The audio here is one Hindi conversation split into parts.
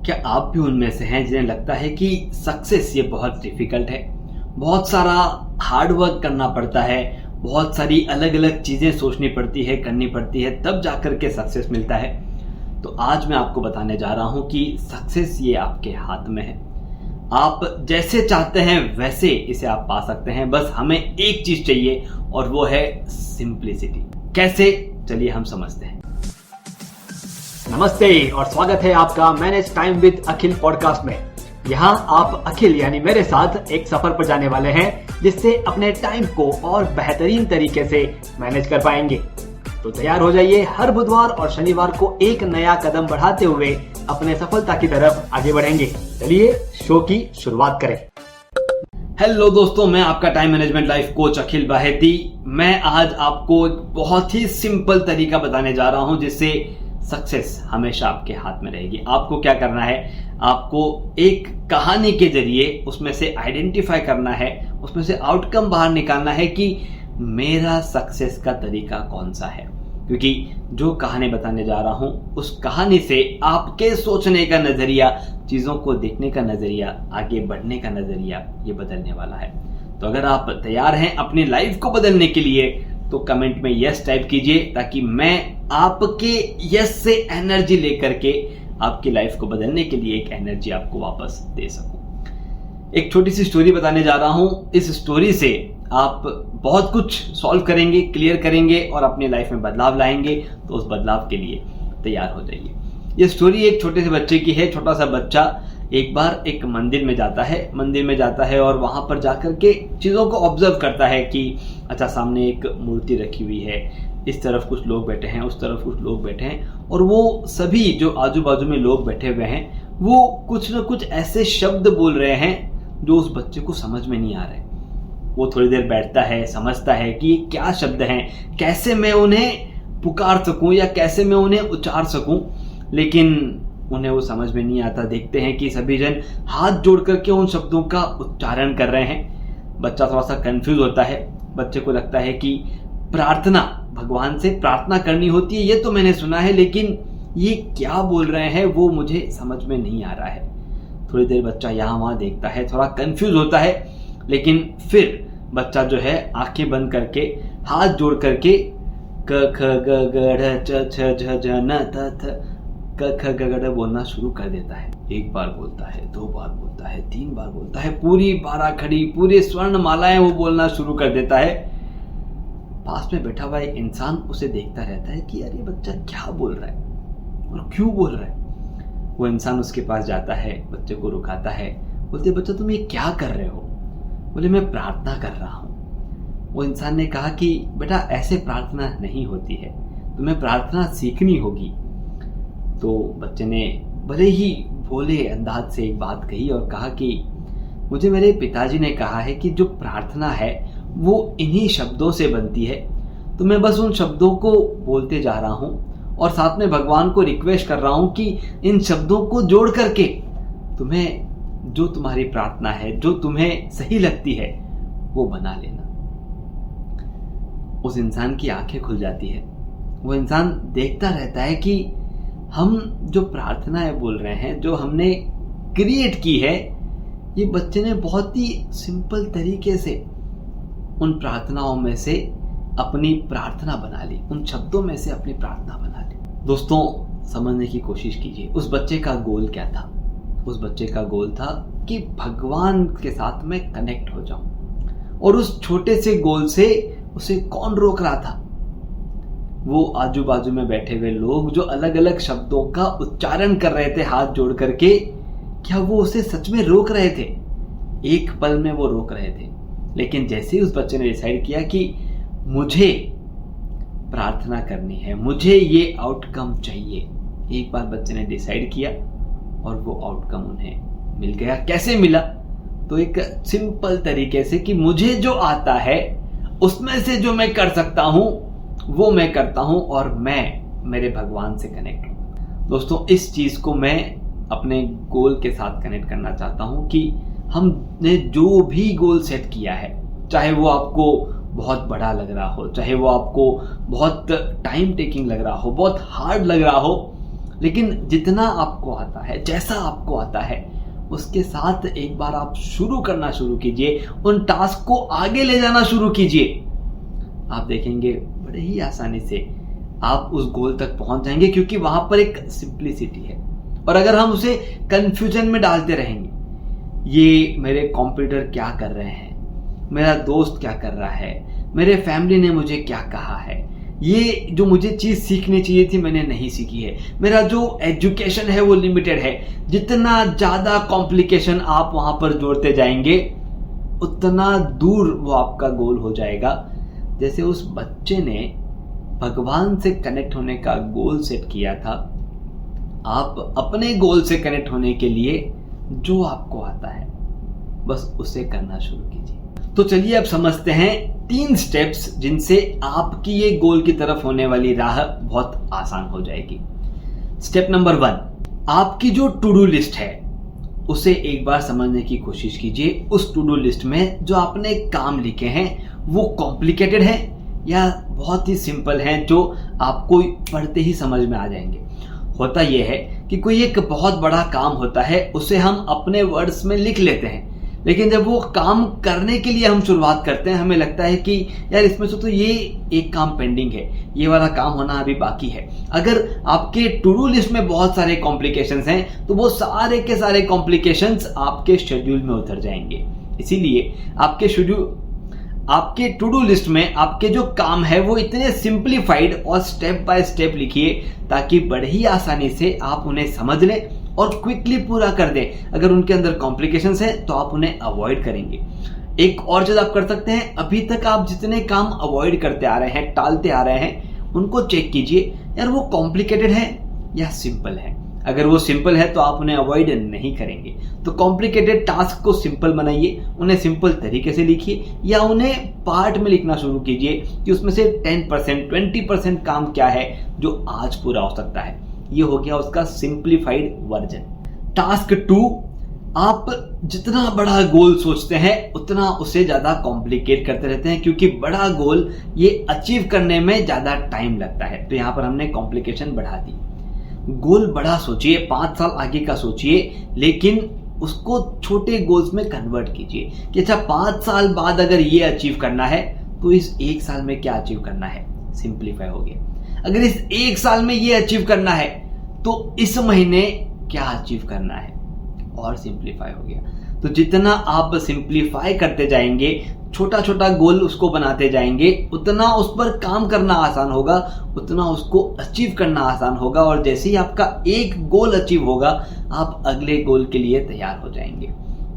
क्या आप भी उनमें से हैं जिन्हें लगता है कि सक्सेस ये बहुत डिफिकल्ट है, बहुत सारा हार्ड वर्क करना पड़ता है, बहुत सारी अलग अलग चीज़ें सोचनी पड़ती है, करनी पड़ती है, तब जाकर के सक्सेस मिलता है। तो आज मैं आपको बताने जा रहा हूँ कि सक्सेस ये आपके हाथ में है। आप जैसे चाहते हैं वैसे इसे आप पा सकते हैं। बस हमें एक चीज़ चाहिए और वो है सिंप्लिसिटी। कैसे, चलिए हम समझते हैं। नमस्ते और स्वागत है आपका manage time with Akhil podcast में। यहाँ आप अखिल यानी मेरे साथ एक सफर पर जाने वाले हैं जिससे अपने टाइम को और बेहतरीन तरीके से मैनेज कर पाएंगे। तो तैयार हो जाइए, हर बुधवार और शनिवार को एक नया कदम बढ़ाते हुए अपने सफलता की तरफ आगे बढ़ेंगे। चलिए शो की शुरुआत करें। हेलो दोस्तों, मैं आपका टाइम मैनेजमेंट लाइफ कोच अखिल बाहेती। मैं आज आपको एक बहुत ही सिंपल तरीका बताने जा रहा हूं जिससे सक्सेस हमेशा आपके हाथ में रहेगी। आपको क्या करना है, आपको एक कहानी के जरिए उसमें से आइडेंटिफाई करना है, उसमें से आउटकम बाहर निकालना है कि मेरा सक्सेस का तरीका कौन सा है। क्योंकि जो कहानी बताने जा रहा हूं उस कहानी से आपके सोचने का नजरिया, चीजों को देखने का नजरिया, आगे बढ़ने का नजरिया ये बदलने वाला है। तो अगर आप तैयार हैं अपनी लाइफ को बदलने के लिए तो कमेंट में यस टाइप कीजिए ताकि मैं आपके यस से एनर्जी लेकर के आपकी लाइफ को बदलने के लिए एक एनर्जी आपको वापस दे सकूं। एक छोटी सी स्टोरी बताने जा रहा हूं। इस स्टोरी से आप बहुत कुछ सॉल्व करेंगे, क्लियर करेंगे और अपनी लाइफ में बदलाव लाएंगे। तो उस बदलाव के लिए तैयार हो जाइए। ये स्टोरी एक छोटे से बच्चे की है। छोटा सा बच्चा एक बार एक मंदिर में जाता है और वहां पर जाकर के चीजों को ऑब्जर्व करता है कि अच्छा, सामने एक मूर्ति रखी हुई है, इस तरफ कुछ लोग बैठे हैं, उस तरफ कुछ लोग बैठे हैं और वो सभी जो आजू बाजू में लोग बैठे हुए हैं वो कुछ न कुछ ऐसे शब्द बोल रहे हैं जो उस बच्चे को समझ में नहीं आ रहे। वो थोड़ी देर बैठता है, समझता है कि ये क्या शब्द हैं, कैसे मैं उन्हें पुकार सकूं या कैसे मैं उन्हें उच्चार सकूं, लेकिन उन्हें वो समझ में नहीं आता। देखते हैं कि सभी जन हाथ जोड़ करके उन शब्दों का उच्चारण कर रहे हैं। बच्चा थोड़ा सा कंफ्यूज होता है। बच्चे को लगता है कि प्रार्थना, भगवान से प्रार्थना करनी होती है, ये तो मैंने सुना है, लेकिन ये क्या बोल रहे हैं वो मुझे समझ में नहीं आ रहा है। थोड़ी देर बच्चा यहाँ वहां देखता है, थोड़ा कंफ्यूज होता है, लेकिन फिर बच्चा जो है आंखें बंद करके हाथ जोड़ करके क ख ग ग ढ च छ झ झ न त थ क ख ग ग ढ बोलना शुरू कर देता है। एक बार बोलता है, दो बार बोलता है, तीन बार बोलता है, पूरी 12 खड़ी, पूरी स्वर्ण मालाएं वो बोलना शुरू कर देता है। पास में बैठा हुआ एक इंसान उसे देखता रहता है कि यार ये बच्चा क्या बोल रहा है और क्यों बोल रहा है। वो इंसान उसके पास जाता है, बच्चे को रुकाता है, बोलते बच्चा तुम ये क्या कर रहे हो? बोले मैं प्रार्थना कर रहा हूँ। वो इंसान ने कहा कि बेटा ऐसे प्रार्थना नहीं होती है, तुम्हें प्रार्थना सीखनी होगी। तो बच्चे ने भले ही भोले अंदाज से एक बात कही और कहा कि मुझे मेरे पिताजी ने कहा है कि जो प्रार्थना है वो इन्हीं शब्दों से बनती है, तो मैं बस उन शब्दों को बोलते जा रहा हूँ और साथ में भगवान को रिक्वेस्ट कर रहा हूँ कि इन शब्दों को जोड़ करके तुम्हें जो तुम्हारी प्रार्थना है, जो तुम्हें सही लगती है वो बना लेना। उस इंसान की आंखें खुल जाती है। वो इंसान देखता रहता है कि हम जो प्रार्थनाएं बोल रहे हैं, जो हमने क्रिएट की है, ये बच्चे ने बहुत ही सिंपल तरीके से उन प्रार्थनाओं में से अपनी प्रार्थना बना ली, उन शब्दों में से अपनी प्रार्थना बना ली। दोस्तों, समझने की कोशिश कीजिए उस बच्चे का गोल क्या था। उस बच्चे का गोल था कि भगवान के साथ मैं कनेक्ट हो जाऊं, और उस छोटे से गोल से उसे कौन रोक रहा था? वो आजू बाजू में बैठे हुए लोग जो अलग अलग शब्दों का उच्चारण कर रहे थे हाथ जोड़ करके, क्या वो उसे सच में रोक रहे थे? एक पल में वो रोक रहे थे, लेकिन जैसे ही उस बच्चे ने डिसाइड किया कि मुझे प्रार्थना करनी है, मुझे ये आउटकम चाहिए, एक बार बच्चे ने डिसाइड किया और वो आउटकम उन्हें मिल गया। कैसे मिला? तो एक सिंपल तरीके से कि मुझे जो आता है उसमें से जो मैं कर सकता हूं वो मैं करता हूं और मैं मेरे भगवान से कनेक्ट हूं। दोस्तों, इस चीज को मैं अपने गोल के साथ कनेक्ट करना चाहता हूं कि हमने जो भी गोल सेट किया है, चाहे वो आपको बहुत बड़ा लग रहा हो, चाहे वो आपको बहुत टाइम टेकिंग लग रहा हो, बहुत हार्ड लग रहा हो, लेकिन जितना आपको आता है, जैसा आपको आता है, उसके साथ एक बार आप शुरू करना शुरू कीजिए, उन टास्क को आगे ले जाना शुरू कीजिए। आप देखेंगे बड़े ही आसानी से आप उस गोल तक पहुंच जाएंगे, क्योंकि वहां पर एक सिंप्लिसिटी है। और अगर हम उसे कंफ्यूजन में डालते रहेंगे, ये मेरे कॉम्पिटिटर क्या कर रहे हैं, मेरा दोस्त क्या कर रहा है, मेरे फैमिली ने मुझे क्या कहा है, ये जो मुझे चीज सीखनी चाहिए थी मैंने नहीं सीखी है, मेरा जो एजुकेशन है वो लिमिटेड है, जितना ज्यादा कॉम्प्लिकेशन आप वहां पर जोड़ते जाएंगे उतना दूर वो आपका गोल हो जाएगा। जैसे उस बच्चे ने भगवान से कनेक्ट होने का गोल सेट किया था, आप अपने गोल से कनेक्ट होने के लिए जो आपको आता है बस उसे करना शुरू कीजिए। तो चलिए अब समझते हैं 3 स्टेप्स जिनसे आपकी ये गोल की तरफ होने वाली राह बहुत आसान हो जाएगी। स्टेप नंबर 1, आपकी जो टू डू लिस्ट है उसे एक बार समझने की कोशिश कीजिए। उस टू डू लिस्ट में जो आपने काम लिखे हैं वो कॉम्प्लिकेटेड है या बहुत ही सिंपल हैं, जो आपको पढ़ते ही समझ में आ जाएंगे। होता यह है कि कोई एक बहुत बड़ा काम होता है, उसे हम अपने वर्ड्स में लिख लेते हैं, लेकिन जब वो काम करने के लिए हम शुरुआत करते हैं हमें लगता है कि यार इसमें से तो ये एक काम पेंडिंग है, ये वाला काम होना अभी बाकी है। अगर आपके टू डू लिस्ट में बहुत सारे कॉम्प्लिकेशंस हैं तो वो सारे के सारे कॉम्प्लिकेशंस आपके शेड्यूल में उतर जाएंगे। इसीलिए आपके टू डू लिस्ट में आपके जो काम है वो इतने सिंप्लीफाइड और स्टेप बाय स्टेप लिखिए ताकि बड़े ही आसानी से आप उन्हें समझ लें और क्विकली पूरा कर दें। अगर उनके अंदर कॉम्प्लिकेशंस हैं तो आप उन्हें अवॉइड करेंगे। एक और चीज आप कर सकते हैं, अभी तक आप जितने काम अवॉइड करते आ रहे हैं, टालते आ रहे हैं, उनको चेक कीजिए यार वो कॉम्प्लिकेटेड है या सिंपल है। अगर वो सिंपल है तो आप उन्हें अवॉइड नहीं करेंगे। तो कॉम्प्लिकेटेड टास्क को सिंपल बनाइए, उन्हें सिंपल तरीके से लिखिए या उन्हें पार्ट में लिखना शुरू कीजिए कि उसमें से 10% 20% काम क्या है जो आज पूरा हो सकता है। ये हो गया उसका सिंप्लीफाइड वर्जन। टास्क 2, आप जितना बड़ा गोल सोचते हैं उतना उसे ज्यादा कॉम्प्लिकेट करते रहते हैं, क्योंकि बड़ा गोल ये अचीव करने में ज्यादा टाइम लगता है। तो यहां पर हमने कॉम्प्लिकेशन बढ़ा दी। गोल बड़ा सोचिए, 5 साल आगे का सोचिए, लेकिन उसको छोटे गोल्स में कन्वर्ट कीजिए कि अच्छा 5 साल बाद अगर ये अचीव करना है तो इस 1 साल में क्या अचीव करना है, सिंप्लीफाई हो गया। अगर इस 1 साल में ये अचीव करना है तो इस महीने क्या अचीव करना है, और सिंप्लीफाई हो गया। तो जितना आप सिंप्लीफाई करते जाएंगे, छोटा छोटा गोल उसको बनाते जाएंगे, उतना उस पर काम करना आसान होगा, उतना उसको अचीव करना आसान होगा। और जैसे ही आपका एक गोल अचीव होगा आप अगले गोल के लिए तैयार हो जाएंगे।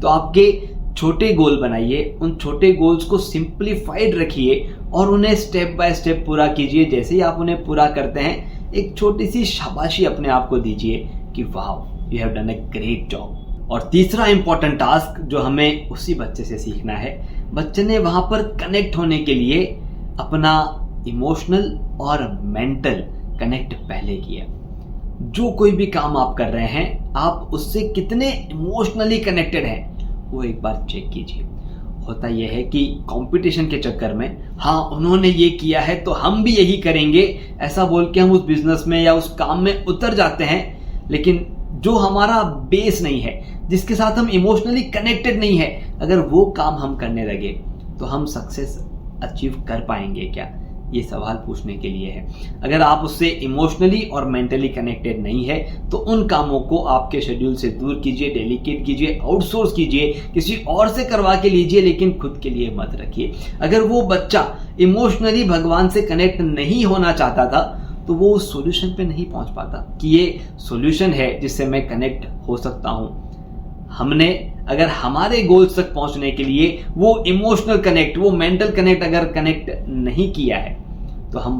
तो आपके छोटे गोल बनाइए, उन छोटे गोल्स को सिंप्लीफाइड रखिए और उन्हें स्टेप बाय स्टेप पूरा कीजिए। जैसे ही आप उन्हें पूरा करते हैं एक छोटी सी शाबाशी अपने आप को दीजिए कि वाह you have done a great job. और तीसरा इंपॉर्टेंट टास्क जो हमें उसी बच्चे से सीखना है, बच्चे ने वहां पर कनेक्ट होने के लिए अपना इमोशनल और मेंटल कनेक्ट पहले किया। जो कोई भी काम आप कर रहे हैं आप उससे कितने इमोशनली कनेक्टेड हैं वो एक बार चेक कीजिए। होता यह है कि कंपटीशन के चक्कर में हाँ उन्होंने ये किया है तो हम भी यही करेंगे, ऐसा बोल के हम उस बिजनेस में या उस काम में उतर जाते हैं, लेकिन जो हमारा बेस नहीं है, जिसके साथ हम इमोशनली कनेक्टेड नहीं है, अगर वो काम हम करने लगे तो हम सक्सेस अचीव कर पाएंगे क्या, ये सवाल पूछने के लिए है। अगर आप उससे इमोशनली और मेंटली कनेक्टेड नहीं है तो उन कामों को आपके शेड्यूल से दूर कीजिए, डेलीकेट कीजिए, आउटसोर्स कीजिए, किसी और से करवा के लीजिए, लेकिन खुद के लिए मत रखिए। अगर वो बच्चा इमोशनली भगवान से कनेक्ट नहीं होना चाहता था तो वो उस सॉल्यूशन पे नहीं पहुंच पाता कि ये सॉल्यूशन है जिससे मैं कनेक्ट हो सकता हूं। हमने अगर हमारे गोल्स तक पहुंचने के लिए वो इमोशनल कनेक्ट, वो मेंटल कनेक्ट अगर कनेक्ट नहीं किया है तो हम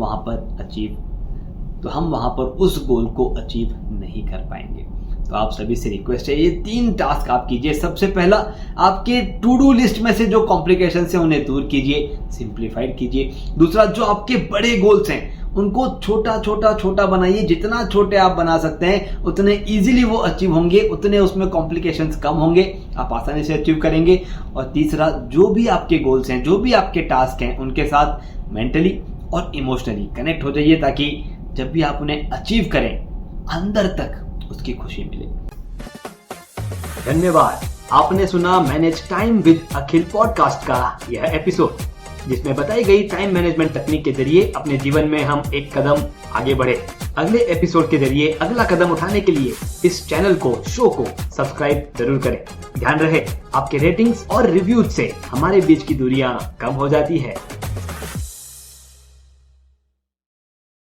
वहां पर उस गोल को अचीव नहीं कर पाएंगे। तो आप सभी से रिक्वेस्ट है ये 3 टास्क आप कीजिए। सबसे पहला, आपके टू डू लिस्ट में से जो कॉम्प्लिकेशन है उन्हें दूर कीजिए, सिंप्लीफाइड कीजिए। दूसरा, जो आपके बड़े गोल्स हैं उनको छोटा छोटा छोटा बनाइए। जितना छोटे आप बना सकते हैं उतने इजीली वो अचीव होंगे, उतने उसमें कॉम्प्लिकेशंस कम होंगे, आप आसानी से अचीव करेंगे। और तीसरा, जो भी आपके गोल्स हैं, जो भी आपके टास्क हैं, उनके साथ मेंटली और इमोशनली कनेक्ट हो जाइए ताकि जब भी आप उन्हें अचीव करें अंदर तक उसकी खुशी मिले। धन्यवाद। आपने सुना manage time with Akhil podcast का यह एपिसोड, जिसमें बताई गई टाइम मैनेजमेंट तकनीक के जरिए अपने जीवन में हम एक कदम आगे बढ़े। अगले एपिसोड के जरिए अगला कदम उठाने के लिए इस चैनल को, शो को सब्सक्राइब जरूर करें। ध्यान रहे, आपके रेटिंग्स और रिव्यूज से हमारे बीच की दूरियां कम हो जाती है।